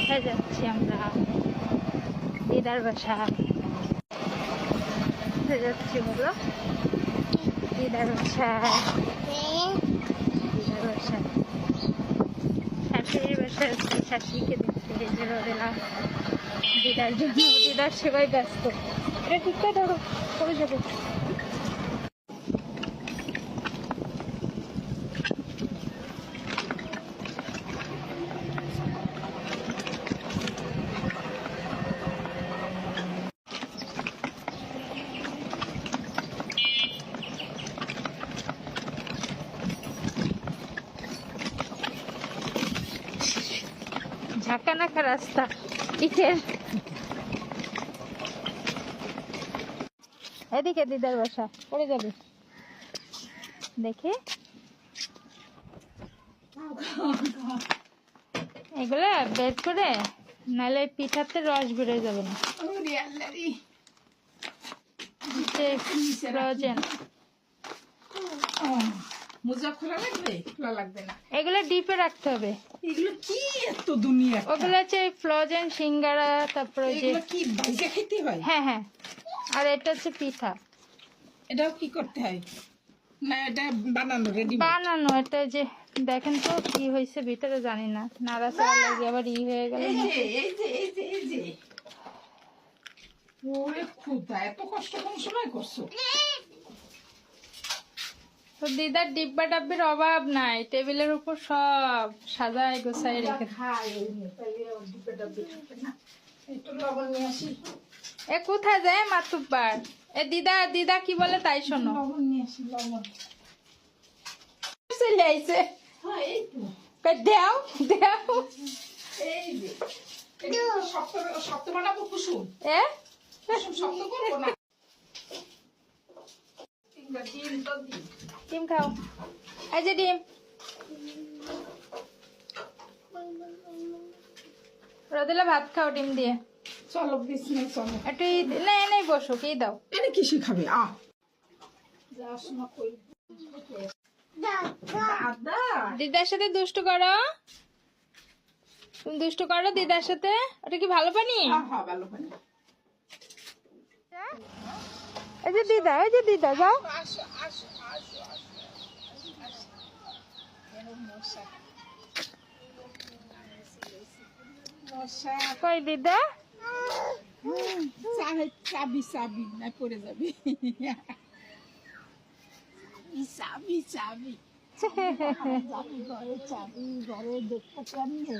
কোথায় যাচ্ছি আমরা? দিদার বাসায় যাচ্ছি। বলো, দিদার বাসায়। দিদার বাসায়, শাশুড়ির বাসায় যাচ্ছি শাশুড়িকে দেখতে। দিলাম দিদার জন্য, দিদার সেবাই ব্যস্ত। এটা ঠিকঠাক ধরো, করে যাবো। ঝাঁকানাকা রাস্তা ইটের। এদিকে দিদার বাসা, পড়ে যাবে দেখে। এগুলা বের করে, নাহলে পিঠাতে রস বেড়ে যাবে না। এগুলো ডিপে রাখতে হবে। এগুলো কি এত দুনিয়া? ওগুলো হচ্ছে ফ্রোজেন সিঙ্গারা, তারপরে যে কি ভাইজা খেতে হয়? হ্যাঁ হ্যাঁ, আর এটা হচ্ছে পিঠা। এটাও কি করতে হয়? না এটা বানানো, রেডি বানানো। এটা যে দেখেন তো কি হয়েছে ভিতরে, জানি না, নাড়াচাড়া লাগে আবার ই হয়ে গেল। ওরে খুদা, এত কষ্ট কোন সময় করছো? তো দিদার ডিব্বা ডাব্বির অভাব নাই, টেবিলের উপর সব সাজায় গোছায় রেখে। এ কোথায় যায় মাতুব্বার? এ দিদা, দিদা কি বলে তাই শোনো। লবণ নিয়ে আসি, লবণ চলে আইছে। হ্যাঁ এই তো, দেও দেও। এই যে শক্ত শক্ত বানাবো কুসুম। এ কুসুম শক্ত করবো না। ডিম খাও, এই যে ডিম। রোদেলা ভাত খাও ডিম দিয়ে। চলো বিছনে চলো। একটু নেই বসো, কি দাও। এনে কি শিখাবে? দিদার সাথে দুষ্টু করো, তুমি দুষ্টু করো দিদার সাথে। ওটা কি ভালো পানি? ভালো পানি। এই যে দিদা, এই যে দিদা, যাও। কই দিদা? চাবি চাবি না পড়ে যাবি। চাবি চাবি চাবি ঘরে, চাবি ঘরে দেখতে কেমনে?